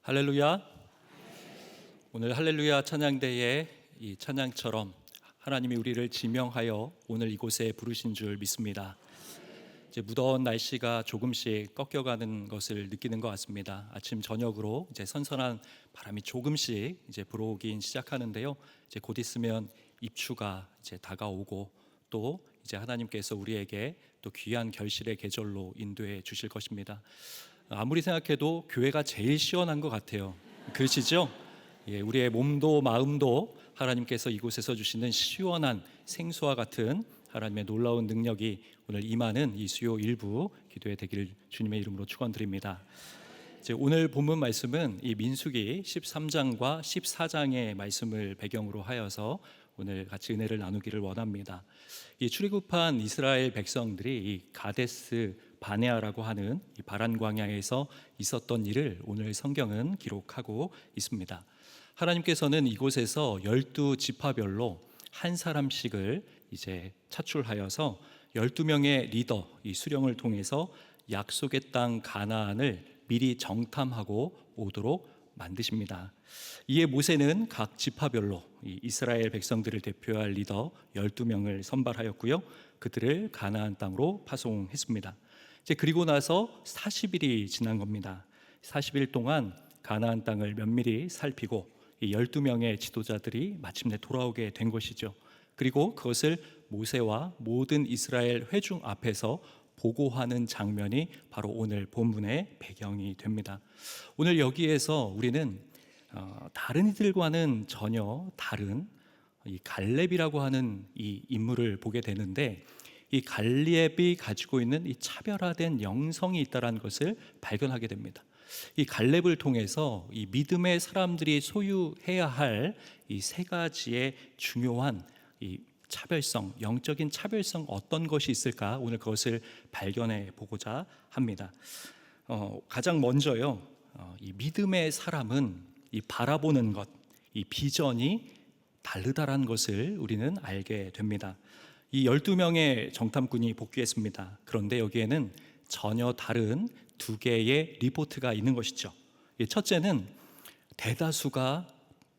할렐루야. 오늘 할렐루야 찬양대의 이 찬양처럼 하나님이 우리를 지명하여 오늘 이곳에 부르신 줄 믿습니다. 이제 무더운 날씨가 조금씩 꺾여가는 것을 느끼는 것 같습니다. 아침 저녁으로 이제 선선한 바람이 조금씩 이제 불어오긴 시작하는데요. 이제 곧 있으면 입추가 이제 다가오고 또 이제 하나님께서 우리에게 또 귀한 결실의 계절로 인도해 주실 것입니다. 아무리 생각해도 교회가 제일 시원한 것 같아요. 그러시죠? 예, 우리의 몸도 마음도 하나님께서 이곳에서 주시는 시원한 생수와 같은 하나님의 놀라운 능력이 오늘 임하는 이 수요 일부 기도에 되기를 주님의 이름으로 축원드립니다. 이제 오늘 본문 말씀은 이 민수기 13장과 14장의 말씀을 배경으로 하여서 오늘 같이 은혜를 나누기를 원합니다. 이 출애굽한 이스라엘 백성들이 이 가데스 바네아라고 하는 이 바란 광야에서 있었던 일을 오늘 성경은 기록하고 있습니다. 하나님께서는 이곳에서 12지파별로 한 사람씩을 이제 차출하여서 12명의 리더, 이 수령을 통해서 약속의 땅 가나안을 미리 정탐하고 오도록 만드십니다. 이에 모세는 각 지파별로 이 이스라엘 백성들을 대표할 리더 12명을 선발하였고요. 그들을 가나안 땅으로 파송했습니다. 이제 그리고 나서 40일이 지난 겁니다. 40일 동안 가나안 땅을 면밀히 살피고 이 12명의 지도자들이 마침내 돌아오게 된 것이죠. 그리고 그것을 모세와 모든 이스라엘 회중 앞에서 보고하는 장면이 바로 오늘 본문의 배경이 됩니다. 오늘 여기에서 우리는 다른 이들과는 전혀 다른 이 갈렙이라고 하는 이 인물을 보게 되는데, 이 갈렙이 가지고 있는 이 차별화된 영성이 있다는 것을 발견하게 됩니다. 이 갈렙을 통해서 이 믿음의 사람들이 소유해야 할 이 세 가지의 중요한 이 차별성, 영적인 차별성 어떤 것이 있을까? 오늘 그것을 발견해 보고자 합니다. 가장 먼저요, 이 믿음의 사람은 이 바라보는 것, 이 비전이 다르다라는 것을 우리는 알게 됩니다. 이 12명의 정탐꾼이 복귀했습니다. 그런데 여기에는 전혀 다른 두 개의 리포트가 있는 것이죠. 첫째는 대다수가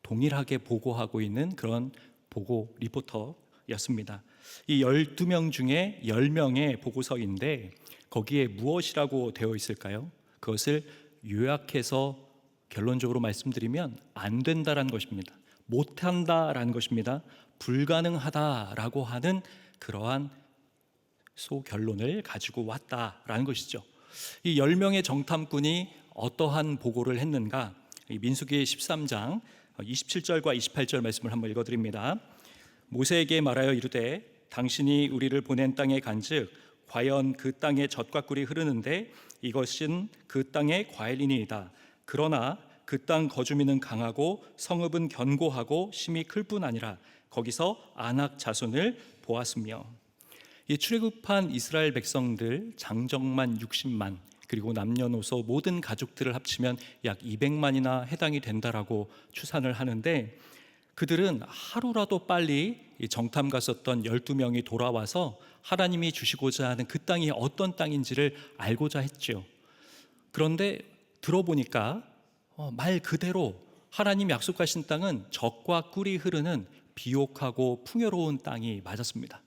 동일하게 보고하고 있는 그런 보고 리포터였습니다. 이 12명 중에 10명의 보고서인데 거기에 무엇이라고 되어 있을까요? 그것을 요약해서 결론적으로 말씀드리면 안 된다라는 것입니다. 못한다라는 것입니다. 불가능하다라고 하는 그러한 소결론을 가지고 왔다라는 것이죠. 이 10명의 정탐꾼이 어떠한 보고를 했는가? 민수기 13장 27절과 28절 말씀을 한번 읽어드립니다. 모세에게 말하여 이르되 당신이 우리를 보낸 땅에 간즉 과연 그 땅에 젖과 꿀이 흐르는데 이것은 그 땅의 과일이니이다. 그러나 그 땅 거주민은 강하고 성읍은 견고하고 심이 클 뿐 아니라 거기서 아낙 자손을 보았으며, 이 출애굽한 이스라엘 백성들 장정만 60만 그리고 남녀노소 모든 가족들을 합치면 약 200만이나 해당이 된다라고 추산을 하는데, 그들은 하루라도 빨리 정탐 갔었던 12명이 돌아와서 하나님이 주시고자 하는 그 땅이 어떤 땅인지를 알고자 했죠. 그런데 들어보니까 말 그대로 하나님 약속하신 땅은 젖과 꿀이 흐르는 비옥하고 풍요로운 땅이 맞았습니다.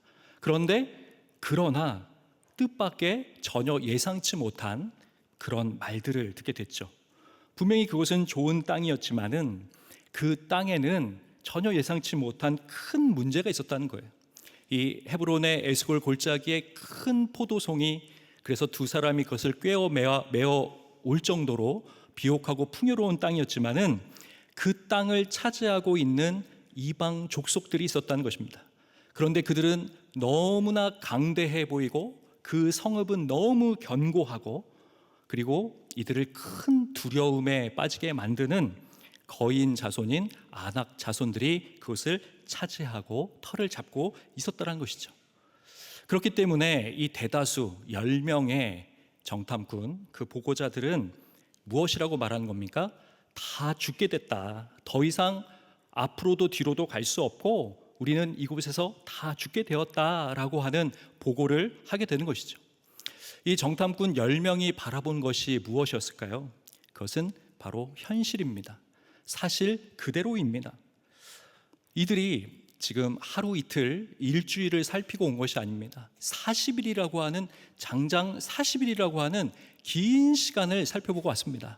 그러나 뜻밖의 전혀 예상치 못한 그런 말들을 듣게 됐죠. 분명히 그것은 좋은 땅이었지만은 그 땅에는 전혀 예상치 못한 큰 문제가 있었다는 거예요. 이 헤브론의 에스골 골짜기에 큰 포도송이, 그래서 두 사람이 그것을 꿰어 메어 올 정도로 비옥하고 풍요로운 땅이었지만은 그 땅을 차지하고 있는 이방 족속들이 있었다는 것입니다. 그런데 그들은 너무나 강대해 보이고 그 성읍은 너무 견고하고, 그리고 이들을 큰 두려움에 빠지게 만드는 거인 자손인 아낙 자손들이 그것을 차지하고 털을 잡고 있었다는 것이죠. 그렇기 때문에 이 대다수 10명의 정탐꾼, 그 보고자들은 무엇이라고 말하는 겁니까? 다 죽게 됐다. 더 이상 앞으로도 뒤로도 갈 수 없고 우리는 이곳에서 다 죽게 되었다라고 하는 보고를 하게 되는 것이죠. 이 정탐꾼 10명이 바라본 것이 무엇이었을까요? 그것은 바로 현실입니다. 사실 그대로입니다. 이들이 지금 하루 이틀 일주일을 살피고 온 것이 아닙니다. 40일이라고 하는 장장 40일이라고 하는 긴 시간을 살펴보고 왔습니다.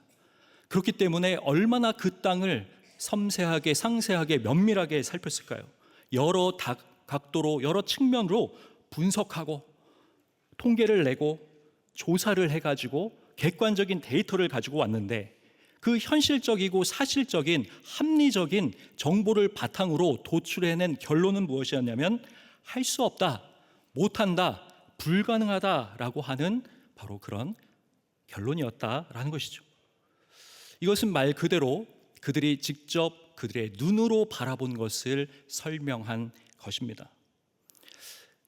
그렇기 때문에 얼마나 그 땅을 섬세하게 상세하게 면밀하게 살폈을까요? 여러 각도로 여러 측면으로 분석하고 통계를 내고 조사를 해가지고 객관적인 데이터를 가지고 왔는데 그 현실적이고 사실적인 합리적인 정보를 바탕으로 도출해낸 결론은 무엇이었냐면 할 수 없다, 못한다, 불가능하다라고 하는 바로 그런 결론이었다라는 것이죠. 이것은 말 그대로 그들이 직접 그들의 눈으로 바라본 것을 설명한 것입니다.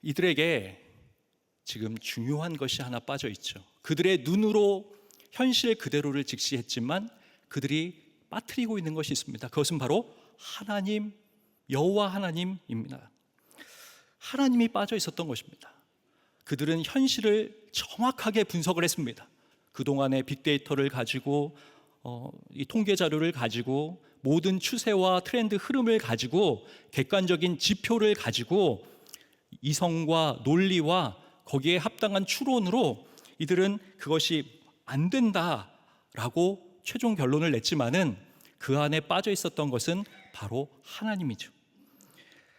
이들에게 지금 중요한 것이 하나 빠져 있죠. 그들의 눈으로 현실 그대로를 직시했지만 그들이 빠뜨리고 있는 것이 있습니다. 그것은 바로 하나님, 여호와 하나님입니다. 하나님이 빠져 있었던 것입니다. 그들은 현실을 정확하게 분석을 했습니다. 그동안의 빅데이터를 가지고 이 통계 자료를 가지고 모든 추세와 트렌드 흐름을 가지고 객관적인 지표를 가지고 이성과 논리와 거기에 합당한 추론으로 이들은 그것이 안 된다라고 최종 결론을 냈지만은 그 안에 빠져 있었던 것은 바로 하나님이죠.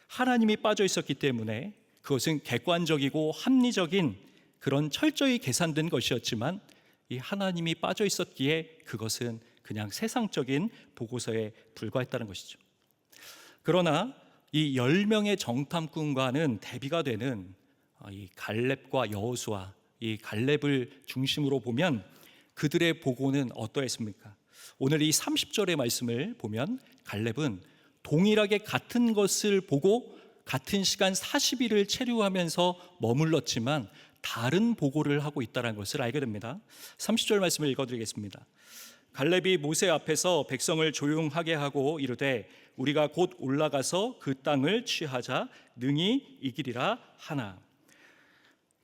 하나님이 빠져 있었기 때문에 그것은 객관적이고 합리적인 그런 철저히 계산된 것이었지만 이 하나님이 빠져 있었기에 그것은 그냥 세상적인 보고서에 불과했다는 것이죠. 그러나 이 10명의 정탐꾼과는 대비가 되는 이 갈렙과 여호수아, 이 갈렙을 중심으로 보면 그들의 보고는 어떠했습니까? 오늘 이 30절의 말씀을 보면 갈렙은 동일하게 같은 것을 보고 같은 시간 40일을 체류하면서 머물렀지만 다른 보고를 하고 있다는 것을 알게 됩니다. 30절 말씀을 읽어드리겠습니다. 갈렙이 모세 앞에서 백성을 조용하게 하고 이르되 우리가 곧 올라가서 그 땅을 취하자 능히 이기리라 하나.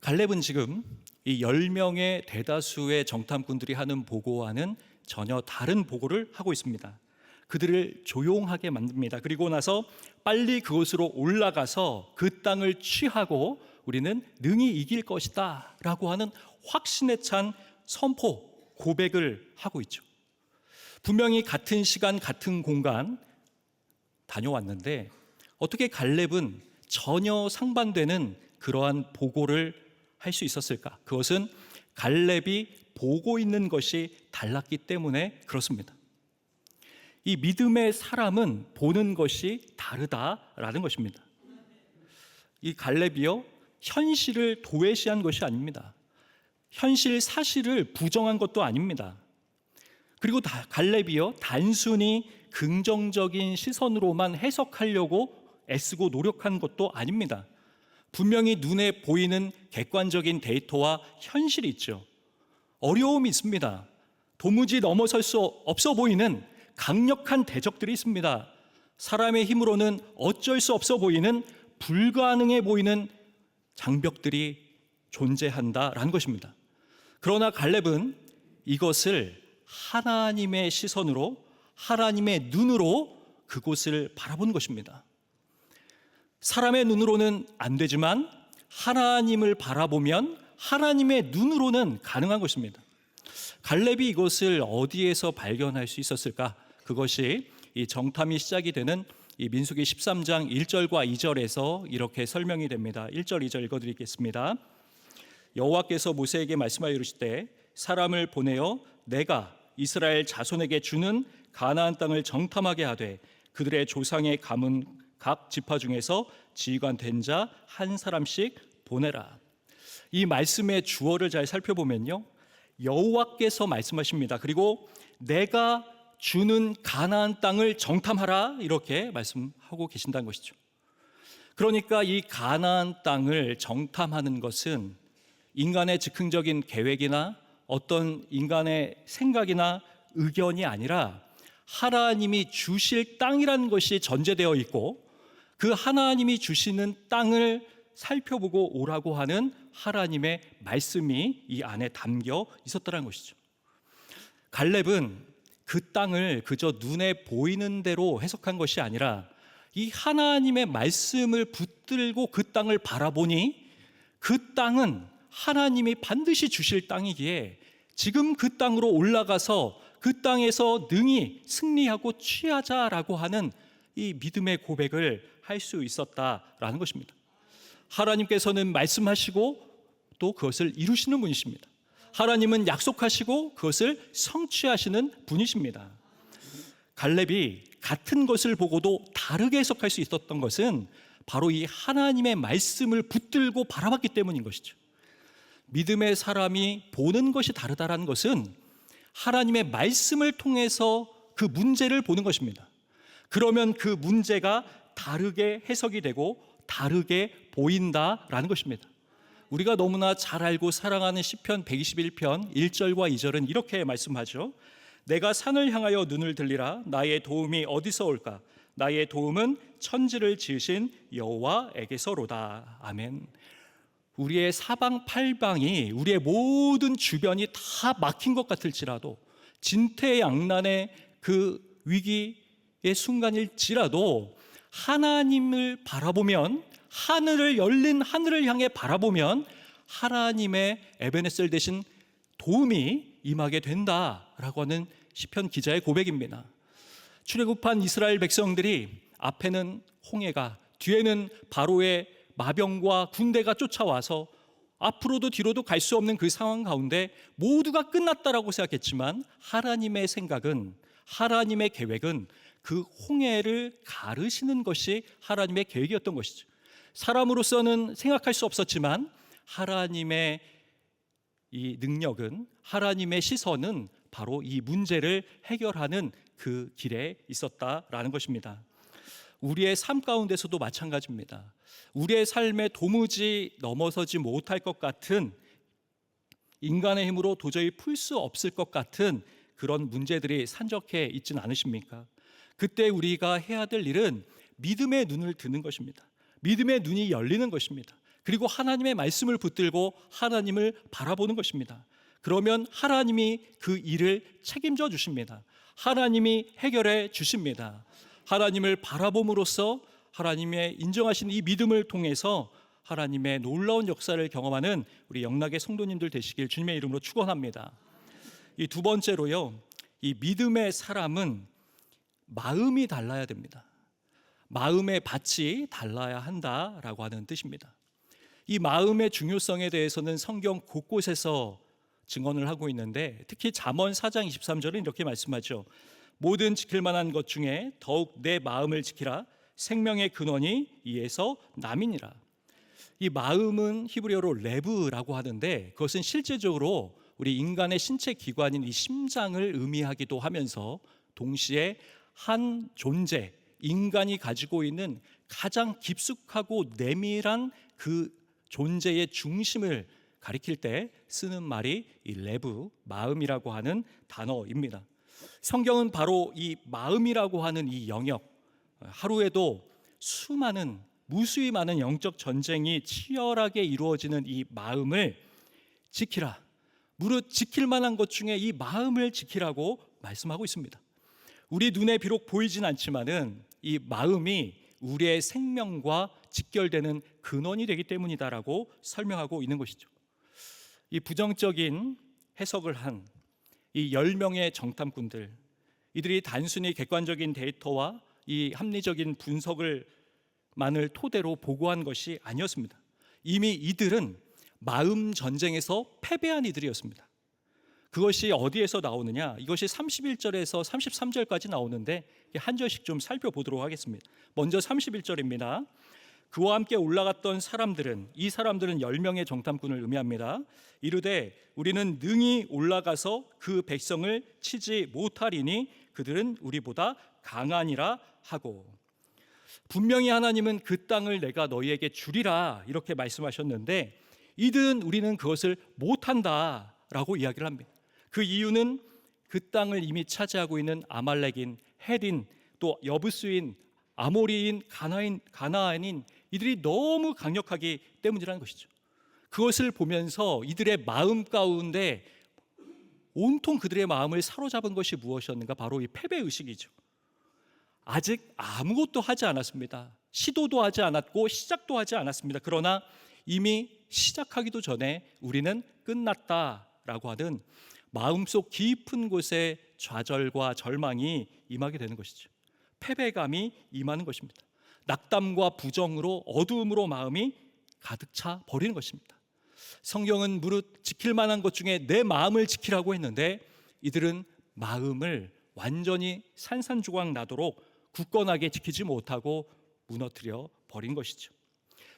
갈렙은 지금 이 10명의 대다수의 정탐꾼들이 하는 보고와는 전혀 다른 보고를 하고 있습니다. 그들을 조용하게 만듭니다. 그리고 나서 빨리 그곳으로 올라가서 그 땅을 취하고 우리는 능히 이길 것이다 라고 하는 확신에 찬 선포, 고백을 하고 있죠. 분명히 같은 시간, 같은 공간 다녀왔는데 어떻게 갈렙은 전혀 상반되는 그러한 보고를 할 수 있었을까? 그것은 갈렙이 보고 있는 것이 달랐기 때문에 그렇습니다. 이 믿음의 사람은 보는 것이 다르다라는 것입니다. 이 갈렙이요, 현실을 도외시한 것이 아닙니다. 현실 사실을 부정한 것도 아닙니다. 그리고 갈렙이요, 단순히 긍정적인 시선으로만 해석하려고 애쓰고 노력한 것도 아닙니다. 분명히 눈에 보이는 객관적인 데이터와 현실이 있죠. 어려움이 있습니다. 도무지 넘어설 수 없어 보이는 강력한 대적들이 있습니다. 사람의 힘으로는 어쩔 수 없어 보이는 불가능해 보이는 장벽들이 존재한다라는 것입니다. 그러나 갈렙은 이것을 하나님의 시선으로, 하나님의 눈으로 그곳을 바라본 것입니다. 사람의 눈으로는 안 되지만 하나님을 바라보면 하나님의 눈으로는 가능한 것입니다. 갈렙이 이것을 어디에서 발견할 수 있었을까? 그것이 이 정탐이 시작이 되는 이 민수기 13장 1절과 2절에서 이렇게 설명이 됩니다. 1절, 2절 읽어드리겠습니다. 여호와께서 모세에게 말씀하여 이르시되 사람을 보내어 내가 이스라엘 자손에게 주는 가나안 땅을 정탐하게 하되 그들의 조상의 가문 각 지파 중에서 지휘관 된 자 한 사람씩 보내라. 이 말씀의 주어를 잘 살펴보면요, 여호와께서 말씀하십니다. 그리고 내가 주는 가나안 땅을 정탐하라 이렇게 말씀하고 계신다는 것이죠. 그러니까 이 가나안 땅을 정탐하는 것은 인간의 즉흥적인 계획이나 어떤 인간의 생각이나 의견이 아니라 하나님이 주실 땅이라는 것이 전제되어 있고 그 하나님이 주시는 땅을 살펴보고 오라고 하는 하나님의 말씀이 이 안에 담겨 있었다는 것이죠. 갈렙은 그 땅을 그저 눈에 보이는 대로 해석한 것이 아니라 이 하나님의 말씀을 붙들고 그 땅을 바라보니 그 땅은 하나님이 반드시 주실 땅이기에 지금 그 땅으로 올라가서 그 땅에서 능히 승리하고 취하자라고 하는 이 믿음의 고백을 할 수 있었다라는 것입니다. 하나님께서는 말씀하시고 또 그것을 이루시는 분이십니다. 하나님은 약속하시고 그것을 성취하시는 분이십니다. 갈렙이 같은 것을 보고도 다르게 해석할 수 있었던 것은 바로 이 하나님의 말씀을 붙들고 바라봤기 때문인 것이죠. 믿음의 사람이 보는 것이 다르다라는 것은 하나님의 말씀을 통해서 그 문제를 보는 것입니다. 그러면 그 문제가 다르게 해석이 되고 다르게 보인다라는 것입니다. 우리가 너무나 잘 알고 사랑하는 시편 121편 1절과 2절은 이렇게 말씀하죠. 내가 산을 향하여 눈을 들리라. 나의 도움이 어디서 올까? 나의 도움은 천지를 지으신 여호와에게서로다. 아멘. 우리의 사방팔방이, 우리의 모든 주변이 다 막힌 것 같을지라도, 진퇴양난의 그 위기의 순간일지라도 하나님을 바라보면, 하늘을 열린 하늘을 향해 바라보면 하나님의 에베네셀 되신 도움이 임하게 된다라고 하는 시편 기자의 고백입니다. 출애굽한 이스라엘 백성들이 앞에는 홍해가, 뒤에는 바로의 마병과 군대가 쫓아와서 앞으로도 뒤로도 갈 수 없는 그 상황 가운데 모두가 끝났다라고 생각했지만 하나님의 생각은, 하나님의 계획은 그 홍해를 가르시는 것이 하나님의 계획이었던 것이죠. 사람으로서는 생각할 수 없었지만 하나님의 이 능력은, 하나님의 시선은 바로 이 문제를 해결하는 그 길에 있었다라는 것입니다. 우리의 삶 가운데서도 마찬가지입니다. 우리의 삶에 도무지 넘어서지 못할 것 같은, 인간의 힘으로 도저히 풀 수 없을 것 같은 그런 문제들이 산적해 있지는 않으십니까? 그때 우리가 해야 될 일은 믿음의 눈을 드는 것입니다. 믿음의 눈이 열리는 것입니다. 그리고 하나님의 말씀을 붙들고 하나님을 바라보는 것입니다. 그러면 하나님이 그 일을 책임져 주십니다. 하나님이 해결해 주십니다. 하나님을 바라봄으로써 하나님의 인정하신 이 믿음을 통해서 하나님의 놀라운 역사를 경험하는 우리 영락의 성도님들 되시길 주님의 이름으로 축원합니다. 이 두 번째로요, 이 믿음의 사람은 마음이 달라야 됩니다. 마음의 밭이 달라야 한다라고 하는 뜻입니다. 이 마음의 중요성에 대해서는 성경 곳곳에서 증언을 하고 있는데, 특히 잠언 4장 23절은 이렇게 말씀하죠. 모든 지킬 만한 것 중에 더욱 내 마음을 지키라. 생명의 근원이 이에서 남이니라. 이 마음은 히브리어로 레브라고 하는데, 그것은 실제적으로 우리 인간의 신체 기관인 이 심장을 의미하기도 하면서 동시에 한 존재, 인간이 가지고 있는 가장 깊숙하고 내밀한 그 존재의 중심을 가리킬 때 쓰는 말이 이 레브, 마음이라고 하는 단어입니다. 성경은 바로 이 마음이라고 하는 이 영역, 하루에도 수많은, 무수히 많은 영적 전쟁이 치열하게 이루어지는 이 마음을 지키라, 무릇 지킬 만한 것 중에 이 마음을 지키라고 말씀하고 있습니다. 우리 눈에 비록 보이진 않지만은 이 마음이 우리의 생명과 직결되는 근원이 되기 때문이다라고 설명하고 있는 것이죠. 이 부정적인 해석을 한 이 10명의 정탐꾼들, 이들이 단순히 객관적인 데이터와 이 합리적인 분석을 만을 토대로 보고한 것이 아니었습니다. 이미 이들은 마음 전쟁에서 패배한 이들이었습니다. 그것이 어디에서 나오느냐? 이것이 31절에서 33절까지 나오는데 한 절씩 좀 살펴보도록 하겠습니다. 먼저 31절입니다. 그와 함께 올라갔던 사람들은, 이 사람들은 10명의 정탐꾼을 의미합니다. 이르되 우리는 능히 올라가서 그 백성을 치지 못하리니 그들은 우리보다 강하니라 하고, 분명히 하나님은 그 땅을 내가 너희에게 주리라 이렇게 말씀하셨는데 이들은 우리는 그것을 못한다라고 이야기를 합니다. 그 이유는 그 땅을 이미 차지하고 있는 아말렉인, 헷인, 또 여부스인, 아모리인, 가나안인 이들이 너무 강력하기 때문이라는 것이죠. 그것을 보면서 이들의 마음 가운데 온통 그들의 마음을 사로잡은 것이 무엇이었는가? 바로 이 패배의식이죠. 아직 아무것도 하지 않았습니다. 시도도 하지 않았고 시작도 하지 않았습니다. 그러나 이미 시작하기도 전에 우리는 끝났다라고 하는 마음속 깊은 곳에 좌절과 절망이 임하게 되는 것이죠. 패배감이 임하는 것입니다. 낙담과 부정으로 어두움으로 마음이 가득 차 버리는 것입니다. 성경은 무릇 지킬 만한 것 중에 내 마음을 지키라고 했는데 이들은 마음을 완전히 산산조각 나도록 굳건하게 지키지 못하고 무너뜨려 버린 것이죠.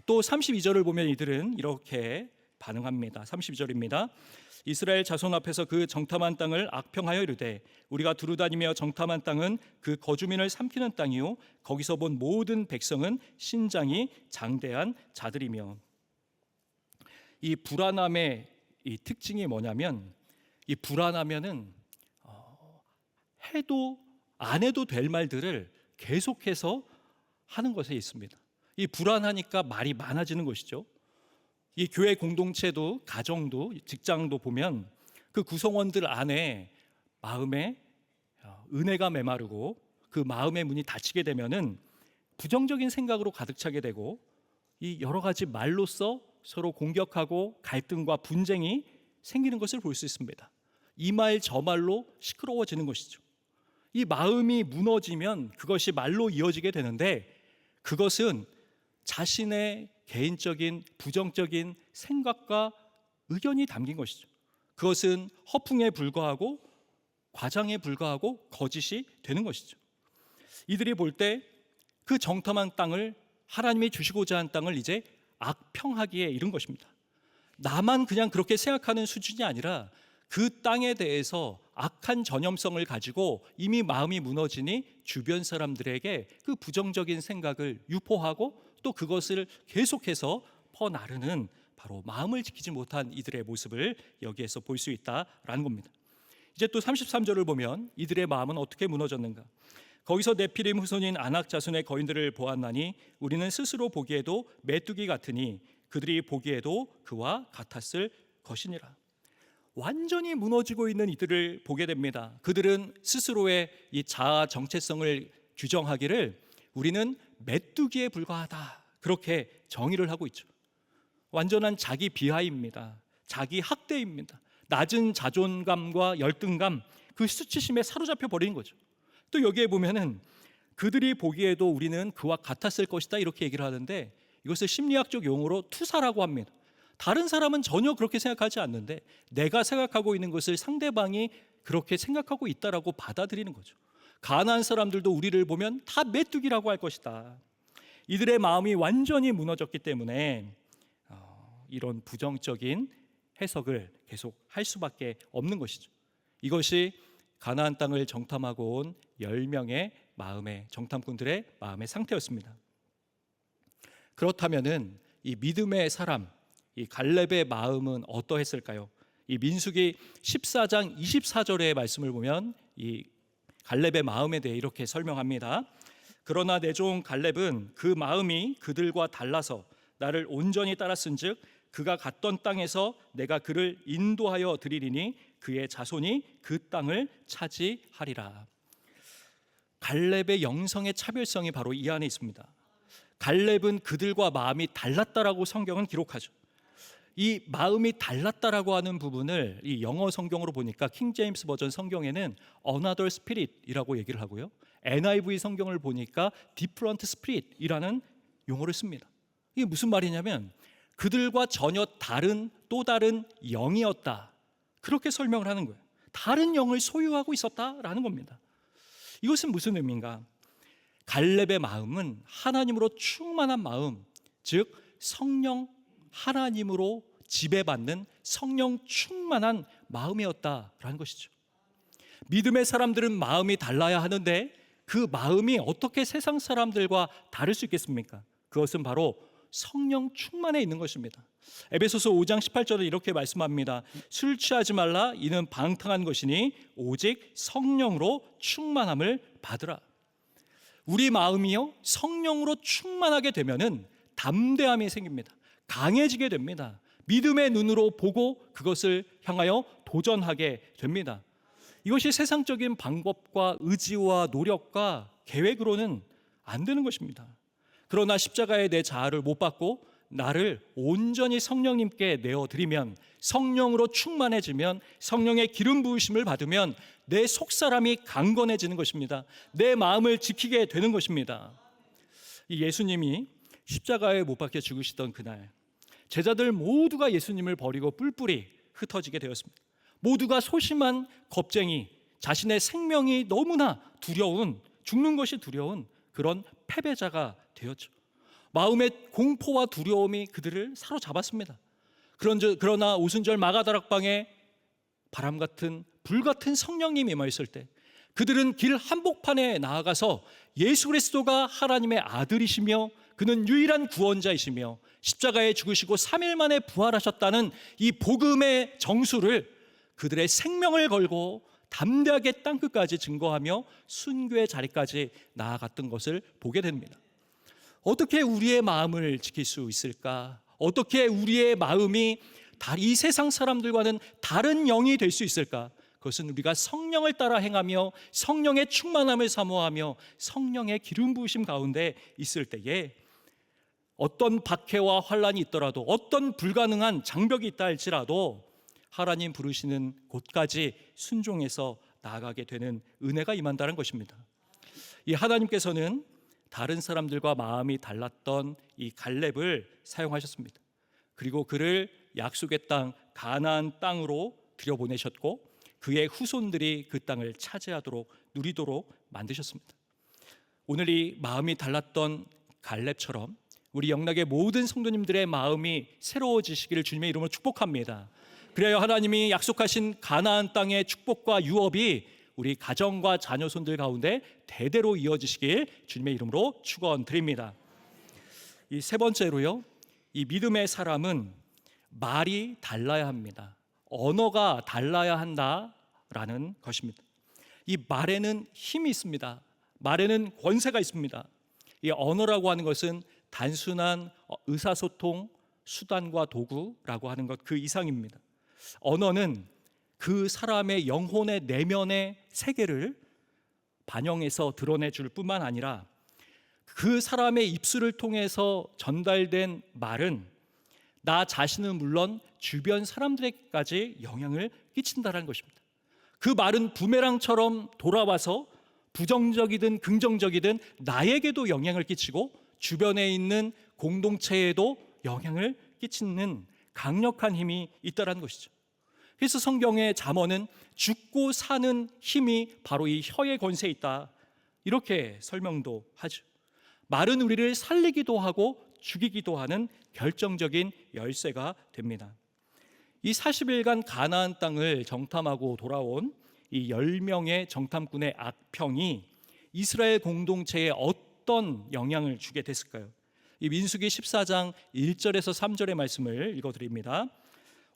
또 32절을 보면 이들은 이렇게 반응합니다. 32절입니다. 이스라엘 자손 앞에서 그 정탐한 땅을 악평하여 이르되 우리가 두루다니며 정탐한 땅은 그 거주민을 삼키는 땅이요 거기서 본 모든 백성은 신장이 장대한 자들이며. 이 불안함의 이 특징이 뭐냐면 이 불안하면은 해도 안 해도 될 말들을 계속해서 하는 것에 있습니다. 이 불안하니까 말이 많아지는 것이죠. 이 교회 공동체도 가정도 직장도 보면 그 구성원들 안에 마음에 은혜가 메마르고 그 마음의 문이 닫히게 되면은 부정적인 생각으로 가득 차게 되고 이 여러 가지 말로써 서로 공격하고 갈등과 분쟁이 생기는 것을 볼 수 있습니다. 이 말 저 말로 시끄러워지는 것이죠. 이 마음이 무너지면 그것이 말로 이어지게 되는데 그것은 자신의 개인적인 부정적인 생각과 의견이 담긴 것이죠. 그것은 허풍에 불과하고 과장에 불과하고 거짓이 되는 것이죠. 이들이 볼 때 그 정탐한 땅을 하나님이 주시고자 한 땅을 이제 악평하기에 이른 것입니다. 나만 그냥 그렇게 생각하는 수준이 아니라 그 땅에 대해서 악한 전염성을 가지고 이미 마음이 무너지니 주변 사람들에게 그 부정적인 생각을 유포하고 또 그것을 계속해서 퍼나르는 바로 마음을 지키지 못한 이들의 모습을 여기에서 볼 수 있다라는 겁니다. 이제 또 33절을 보면 이들의 마음은 어떻게 무너졌는가? 거기서 네피림 후손인 아낙 자손의 거인들을 보았나니 우리는 스스로 보기에도 메뚜기 같으니 그들이 보기에도 그와 같았을 것이니라. 완전히 무너지고 있는 이들을 보게 됩니다. 그들은 스스로의 이 자아 정체성을 규정하기를 우리는 메뚜기에 불과하다 그렇게 정의를 하고 있죠. 완전한 자기 비하입니다. 자기 학대입니다. 낮은 자존감과 열등감, 그 수치심에 사로잡혀 버리는 거죠. 또 여기에 보면은 그들이 보기에도 우리는 그와 같았을 것이다 이렇게 얘기를 하는데 이것을 심리학적 용어로 투사라고 합니다. 다른 사람은 전혀 그렇게 생각하지 않는데 내가 생각하고 있는 것을 상대방이 그렇게 생각하고 있다라고 받아들이는 거죠. 가난한 사람들도 우리를 보면 다 메뚜기라고 할 것이다. 이들의 마음이 완전히 무너졌기 때문에 이런 부정적인 해석을 계속 할 수밖에 없는 것이죠. 이것이 가나안 땅을 정탐하고 온 10명의 마음의 정탐꾼들의 마음의 상태였습니다. 그렇다면은 이 믿음의 사람, 이 갈렙의 마음은 어떠했을까요? 이 민수기 14장 24절의 말씀을 보면 이 갈렙의 마음에 대해 이렇게 설명합니다. 그러나 내 종 갈렙은 그 마음이 그들과 달라서 나를 온전히 따랐은즉 그가 갔던 땅에서 내가 그를 인도하여 드리리니 그의 자손이 그 땅을 차지하리라. 갈렙의 영성의 차별성이 바로 이 안에 있습니다. 갈렙은 그들과 마음이 달랐다라고 성경은 기록하죠. 이 마음이 달랐다라고 하는 부분을 이 영어 성경으로 보니까 킹 제임스 버전 성경에는 another spirit이라고 얘기를 하고요. NIV 성경을 보니까 different spirit이라는 용어를 씁니다. 이게 무슨 말이냐면 그들과 전혀 다른 또 다른 영이었다. 그렇게 설명을 하는 거예요. 다른 영을 소유하고 있었다라는 겁니다. 이것은 무슨 의미인가? 갈렙의 마음은 하나님으로 충만한 마음, 즉 성령 하나님으로 지배받는 성령 충만한 마음이었다라는 것이죠. 믿음의 사람들은 마음이 달라야 하는데 그 마음이 어떻게 세상 사람들과 다를 수 있겠습니까? 그것은 바로 성령 충만에 있는 것입니다. 에베소서 5장 18절에 이렇게 말씀합니다. 술 취하지 말라 이는 방탕한 것이니 오직 성령으로 충만함을 받으라. 우리 마음이요 성령으로 충만하게 되면은 담대함이 생깁니다. 강해지게 됩니다. 믿음의 눈으로 보고 그것을 향하여 도전하게 됩니다. 이것이 세상적인 방법과 의지와 노력과 계획으로는 안 되는 것입니다. 그러나 십자가에 내 자아를 못 받고 나를 온전히 성령님께 내어드리면, 성령으로 충만해지면, 성령의 기름 부으심을 받으면 내 속사람이 강건해지는 것입니다. 내 마음을 지키게 되는 것입니다. 이 예수님이 십자가에 못 박혀 죽으시던 그날, 제자들 모두가 예수님을 버리고 뿔뿔이 흩어지게 되었습니다. 모두가 소심한 겁쟁이, 자신의 생명이 너무나 두려운, 죽는 것이 두려운 그런 패배자가 되었죠. 마음의 공포와 두려움이 그들을 사로잡았습니다. 그러나 오순절 마가다락방에 바람 같은 불 같은 성령님이 임하였을 때 그들은 길 한복판에 나아가서 예수 그리스도가 하나님의 아들이시며 그는 유일한 구원자이시며 십자가에 죽으시고 3일 만에 부활하셨다는 이 복음의 정수를 그들의 생명을 걸고 담대하게 땅끝까지 증거하며 순교의 자리까지 나아갔던 것을 보게 됩니다. 어떻게 우리의 마음을 지킬 수 있을까? 어떻게 우리의 마음이 이 세상 사람들과는 다른 영이 될 수 있을까? 그것은 우리가 성령을 따라 행하며 성령의 충만함을 사모하며 성령의 기름 부으심 가운데 있을 때에 어떤 박해와 환란이 있더라도, 어떤 불가능한 장벽이 있다 할지라도 하나님 부르시는 곳까지 순종해서 나아가게 되는 은혜가 임한다는 것입니다. 이 하나님께서는 다른 사람들과 마음이 달랐던 이 갈렙을 사용하셨습니다. 그리고 그를 약속의 땅 가나안 땅으로 들여보내셨고 그의 후손들이 그 땅을 차지하도록 누리도록 만드셨습니다. 오늘 이 마음이 달랐던 갈렙처럼 우리 영락의 모든 성도님들의 마음이 새로워지시기를 주님의 이름으로 축복합니다. 그래야 하나님이 약속하신 가나안 땅의 축복과 유업이 우리 가정과 자녀손들 가운데 대대로 이어지시길 주님의 이름으로 축원드립니다. 이 세 번째로요, 이 믿음의 사람은 말이 달라야 합니다. 언어가 달라야 한다라는 것입니다. 이 말에는 힘이 있습니다. 말에는 권세가 있습니다. 이 언어라고 하는 것은 단순한 의사소통 수단과 도구라고 하는 것 그 이상입니다. 언어는 그 사람의 영혼의 내면의 세계를 반영해서 드러내줄 뿐만 아니라 그 사람의 입술을 통해서 전달된 말은 나 자신은 물론 주변 사람들에게까지 영향을 끼친다는 것입니다. 그 말은 부메랑처럼 돌아와서 부정적이든 긍정적이든 나에게도 영향을 끼치고 주변에 있는 공동체에도 영향을 끼치는 강력한 힘이 있다는 것이죠. 그래서 성경의 잠언은 죽고 사는 힘이 바로 이 혀의 권세에 있다, 이렇게 설명도 하죠. 말은 우리를 살리기도 하고 죽이기도 하는 결정적인 열쇠가 됩니다. 이 40일간 가나안 땅을 정탐하고 돌아온 이 10명의 정탐꾼의 악평이 이스라엘 공동체에 어떤 영향을 주게 됐을까요? 이 민수기 14장 1절에서 3절의 말씀을 읽어드립니다.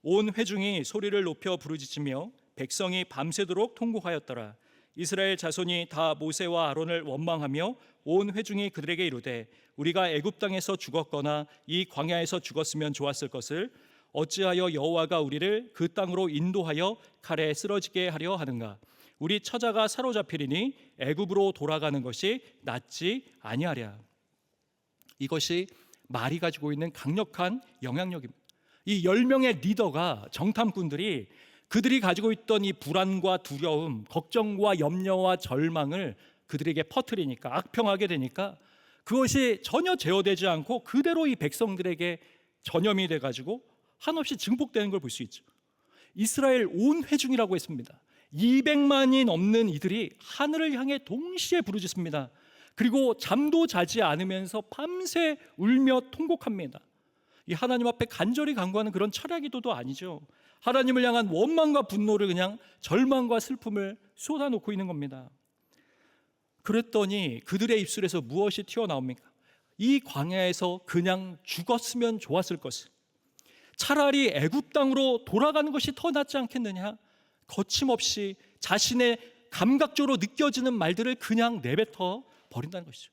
온 회중이 소리를 높여 부르짖으며 백성이 밤새도록 통곡하였더라. 이스라엘 자손이 다 모세와 아론을 원망하며 온 회중이 그들에게 이르되 우리가 애굽 땅에서 죽었거나 이 광야에서 죽었으면 좋았을 것을 어찌하여 여호와가 우리를 그 땅으로 인도하여 칼에 쓰러지게 하려 하는가? 우리 처자가 사로잡히리니 애굽으로 돌아가는 것이 낫지 아니하랴. 이것이 말이 가지고 있는 강력한 영향력입니다. 이 10명의 리더가, 정탐꾼들이 그들이 가지고 있던 이 불안과 두려움, 걱정과 염려와 절망을 그들에게 퍼뜨리니까, 악평하게 되니까 그것이 전혀 제어되지 않고 그대로 이 백성들에게 전염이 돼가지고 한없이 증폭되는 걸 볼 수 있죠. 이스라엘 온 회중이라고 했습니다. 200만이 넘는 이들이 하늘을 향해 동시에 부르짖습니다. 그리고 잠도 자지 않으면서 밤새 울며 통곡합니다. 이 하나님 앞에 간절히 간구하는 그런 철야 기도도 아니죠. 하나님을 향한 원망과 분노를, 그냥 절망과 슬픔을 쏟아놓고 있는 겁니다. 그랬더니 그들의 입술에서 무엇이 튀어나옵니까? 이 광야에서 그냥 죽었으면 좋았을 것을, 차라리 애굽 땅으로 돌아가는 것이 더 낫지 않겠느냐, 거침없이 자신의 감각적으로 느껴지는 말들을 그냥 내뱉어 버린다는 것이죠.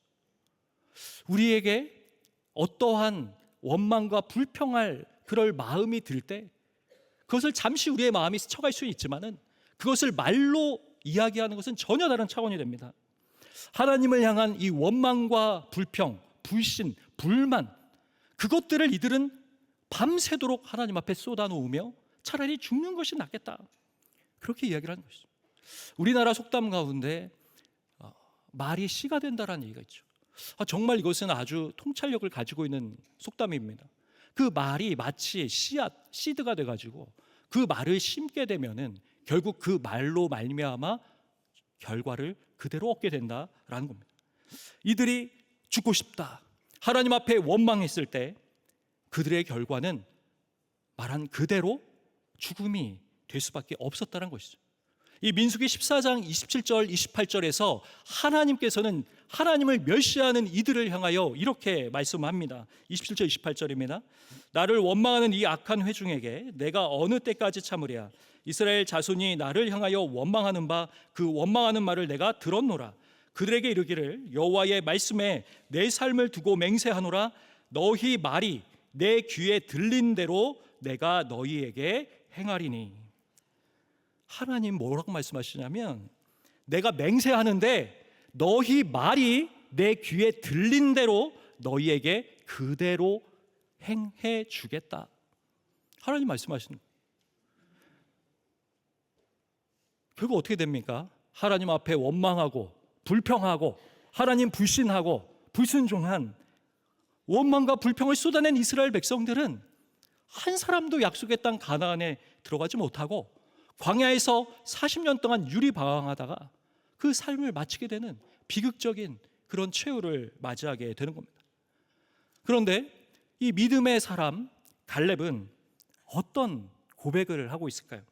우리에게 어떠한 원망과 불평할 그럴 마음이 들 때 그것을 잠시 우리의 마음이 스쳐갈 수는 있지만은 그것을 말로 이야기하는 것은 전혀 다른 차원이 됩니다. 하나님을 향한 이 원망과 불평, 불신, 불만, 그것들을 이들은 밤새도록 하나님 앞에 쏟아놓으며 차라리 죽는 것이 낫겠다, 그렇게 이야기를 하는 것이죠. 우리나라 속담 가운데 말이 씨가 된다라는 얘기가 있죠. 정말 이것은 아주 통찰력을 가지고 있는 속담입니다. 그 말이 마치 씨앗, 씨드가 돼가지고 그 말을 심게 되면은 결국 그 말로 말미암아 결과를 그대로 얻게 된다라는 겁니다. 이들이 죽고 싶다, 하나님 앞에 원망했을 때 그들의 결과는 말한 그대로 죽음이 될 수밖에 없었다는 것이죠. 이 민수기 14장 27절 28절에서 하나님께서는 하나님을 멸시하는 이들을 향하여 이렇게 말씀합니다. 27절 28절입니다. 나를 원망하는 이 악한 회중에게 내가 어느 때까지 참으랴. 이스라엘 자손이 나를 향하여 원망하는 바 그 원망하는 말을 내가 들었노라. 그들에게 이르기를 여호와의 말씀에 내 삶을 두고 맹세하노라. 너희 말이 내 귀에 들린 대로 내가 너희에게 행하리니. 하나님 뭐라고 말씀하시냐면, 내가 맹세하는데 너희 말이 내 귀에 들린 대로 너희에게 그대로 행해 주겠다, 하나님 말씀하시는 거예요. 결국 어떻게 됩니까? 하나님 앞에 원망하고 불평하고 하나님 불신하고 불순종한 원망과 불평을 쏟아낸 이스라엘 백성들은 한 사람도 약속의 땅 가나안에 들어가지 못하고 광야에서 40년 동안 유리방황하다가 그 삶을 마치게 되는 비극적인 그런 최후를 맞이하게 되는 겁니다. 그런데 이 믿음의 사람 갈렙은 어떤 고백을 하고 있을까요?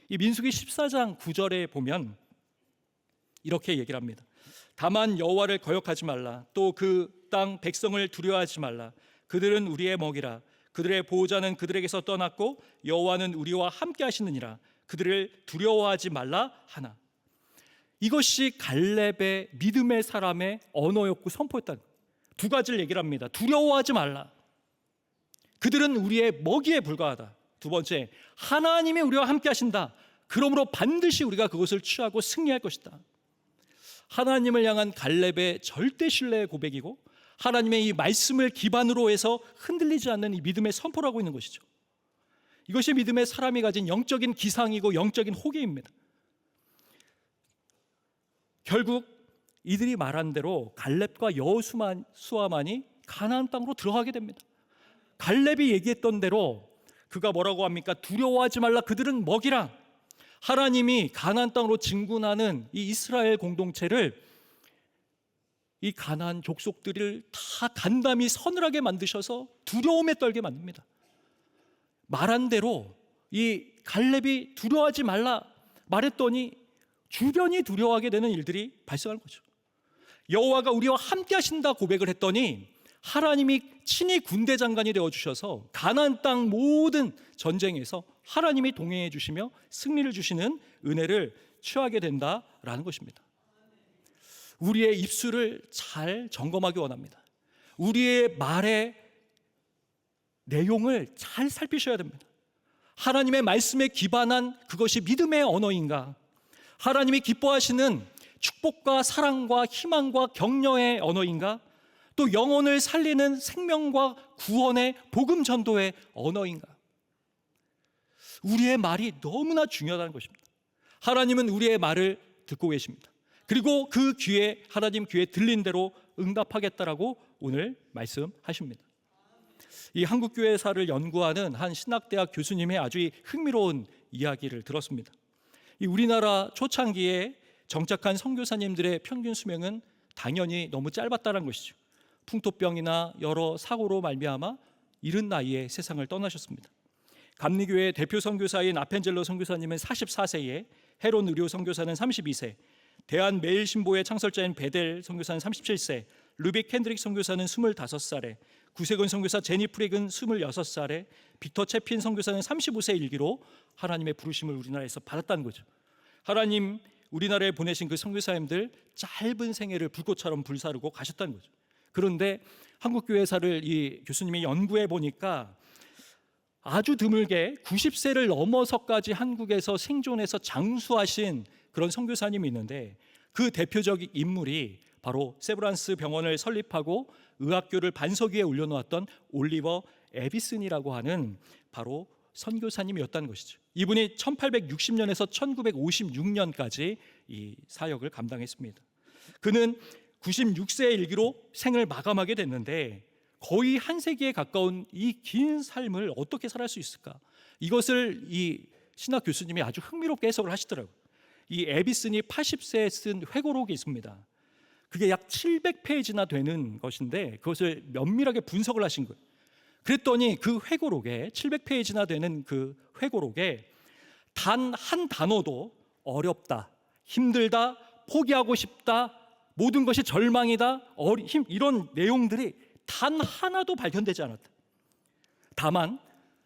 이 민수기 14장 9절에 보면 이렇게 얘기를 합니다. 다만 여호와를 거역하지 말라. 또 그 땅 백성을 두려워하지 말라. 그들은 우리의 먹이라. 그들의 보호자는 그들에게서 떠났고 여호와는 우리와 함께 하시느니라. 그들을 두려워하지 말라 하나. 이것이 갈렙의 믿음의 사람의 언어였고 선포였다. 두 가지를 얘기를 합니다. 두려워하지 말라. 그들은 우리의 먹이에 불과하다. 두 번째, 하나님이 우리와 함께 하신다. 그러므로 반드시 우리가 그것을 취하고 승리할 것이다. 하나님을 향한 갈렙의 절대 신뢰의 고백이고 하나님의 이 말씀을 기반으로 해서 흔들리지 않는 이 믿음의 선포를 하고 있는 것이죠. 이것이 믿음의 사람이 가진 영적인 기상이고 영적인 호기입니다. 결국 이들이 말한 대로 갈렙과 여호수아만이 가나안 땅으로 들어가게 됩니다. 갈렙이 얘기했던 대로 그가 뭐라고 합니까? 두려워하지 말라. 그들은 먹이라. 하나님이 가나안 땅으로 진군하는 이 이스라엘 공동체를, 이 가나안 족속들을 다 간담이 서늘하게 만드셔서 두려움에 떨게 만듭니다. 말한 대로 이 갈렙이 두려워하지 말라 말했더니 주변이 두려워하게 되는 일들이 발생하는 거죠. 여호와가 우리와 함께 하신다 고백을 했더니 하나님이 친히 군대 장관이 되어주셔서 가나안 땅 모든 전쟁에서 하나님이 동행해 주시며 승리를 주시는 은혜를 취하게 된다라는 것입니다. 우리의 입술을 잘 점검하기 원합니다. 우리의 말의 내용을 잘 살피셔야 됩니다. 하나님의 말씀에 기반한 그것이 믿음의 언어인가? 하나님이 기뻐하시는 축복과 사랑과 희망과 격려의 언어인가? 또 영혼을 살리는 생명과 구원의 복음 전도의 언어인가? 우리의 말이 너무나 중요하다는 것입니다. 하나님은 우리의 말을 듣고 계십니다. 그리고 그 귀에, 하나님 귀에 들린 대로 응답하겠다라고 오늘 말씀하십니다. 이 한국교회사를 연구하는 한 신학대학 교수님의 아주 흥미로운 이야기를 들었습니다. 이 우리나라 초창기에 정착한 선교사님들의 평균 수명은 당연히 너무 짧았다는 것이죠. 풍토병이나 여러 사고로 말미암아 이른 나이에 세상을 떠나셨습니다. 감리교회 대표 선교사인 아펜젤로 선교사님은 44세에, 헤론 의료 선교사는 32세, 대한매일신보의 창설자인 베델 선교사는 37세, 루빅 켄드릭 선교사는 25살에, 구세근 선교사 제니 프릭은 26살에, 비터 채핀 선교사는 35세 일기로 하나님의 부르심을 우리나라에서 받았다는 거죠. 하나님 우리나라에 보내신 그 선교사님들 짧은 생애를 불꽃처럼 불사르고 가셨다는 거죠. 그런데 한국교회사를 이 교수님이 연구해 보니까 아주 드물게 90세를 넘어서까지 한국에서 생존해서 장수하신 그런 선교사님이 있는데, 그 대표적인 인물이 바로 세브란스 병원을 설립하고 의학교를 반석 위에 올려놓았던 올리버 에비슨이라고 하는 바로 선교사님이었다는 것이죠. 이분이 1860년에서 1956년까지 이 사역을 감당했습니다. 그는 96세의 일기로 생을 마감하게 됐는데, 거의 한 세기에 가까운 이 긴 삶을 어떻게 살아갈 수 있을까? 이것을 이 신학 교수님이 아주 흥미롭게 해석을 하시더라고요. 이 에비슨이 80세에 쓴 회고록이 있습니다. 그게 약 700페이지나 되는 것인데, 그것을 면밀하게 분석을 하신 거예요. 그랬더니 그 회고록에, 700페이지나 되는 그 회고록에 단 한 단어도 어렵다, 힘들다, 포기하고 싶다, 모든 것이 절망이다, 이런 내용들이 단 하나도 발견되지 않았다. 다만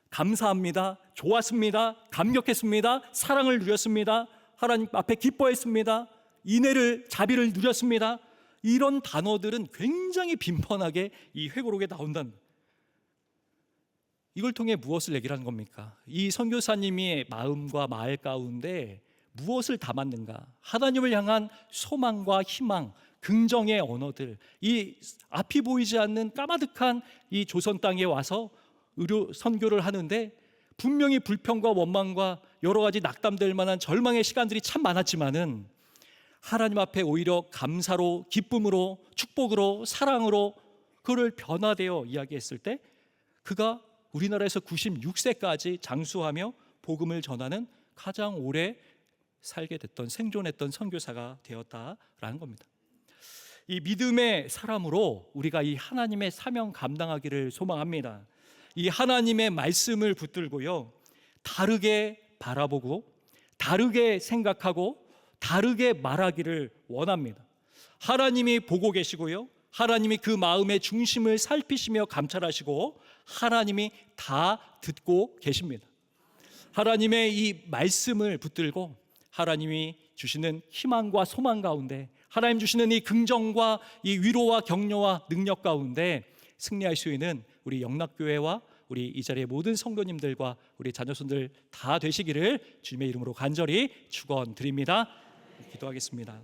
감사합니다, 좋았습니다, 감격했습니다, 사랑을 누렸습니다, 하나님 앞에 기뻐했습니다, 자비를 누렸습니다, 이런 단어들은 굉장히 빈번하게 이 회고록에 나온다는 거예요. 이걸 통해 무엇을 얘기하는 겁니까? 이 선교사님의 마음과 말 가운데 무엇을 담았는가? 하나님을 향한 소망과 희망, 긍정의 언어들, 이 앞이 보이지 않는 까마득한 이 조선 땅에 와서 의료 선교를 하는데, 분명히 불평과 원망과 여러 가지 낙담될 만한 절망의 시간들이 참 많았지만은 하나님 앞에 오히려 감사로, 기쁨으로, 축복으로, 사랑으로 그를 변화되어 이야기했을 때, 그가 우리나라에서 96세까지 장수하며 복음을 전하는 가장 오래 살게 됐던, 생존했던 선교사가 되었다라는 겁니다. 이 믿음의 사람으로 우리가 이 하나님의 사명 감당하기를 소망합니다. 이 하나님의 말씀을 붙들고요, 다르게 바라보고 다르게 생각하고 다르게 말하기를 원합니다. 하나님이 보고 계시고요, 하나님이 그 마음의 중심을 살피시며 감찰하시고 하나님이 다 듣고 계십니다. 하나님의 이 말씀을 붙들고 하나님이 주시는 희망과 소망 가운데, 하나님 주시는 이 긍정과 이 위로와 격려와 능력 가운데 승리할 수 있는 우리 영락교회와 우리 이 자리의 모든 성도님들과 우리 자녀손들 다 되시기를 주님의 이름으로 간절히 축원드립니다. 기도하겠습니다.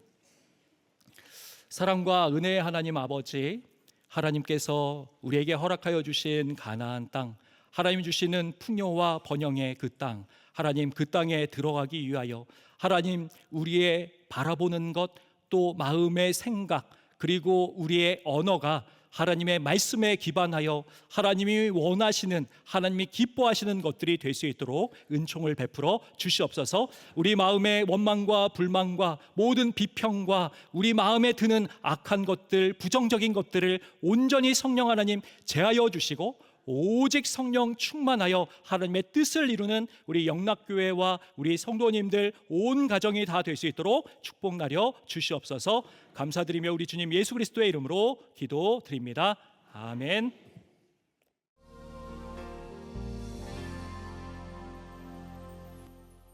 사랑과 은혜의 하나님 아버지, 하나님께서 우리에게 허락하여 주신 가나안 땅, 하나님이 주시는 풍요와 번영의 그 땅, 하나님 그 땅에 들어가기 위하여 하나님 우리의 바라보는 것, 또 마음의 생각, 그리고 우리의 언어가 하나님의 말씀에 기반하여 하나님이 원하시는, 하나님이 기뻐하시는 것들이 될 수 있도록 은총을 베풀어 주시옵소서. 우리 마음의 원망과 불만과 모든 비평과 우리 마음에 드는 악한 것들, 부정적인 것들을 온전히 성령 하나님 제하여 주시고, 오직 성령 충만하여 하나님의 뜻을 이루는 우리 영락교회와 우리 성도님들 온 가정이 다 될 수 있도록 축복 나려 주시옵소서. 감사드리며 우리 주님 예수 그리스도의 이름으로 기도드립니다. 아멘.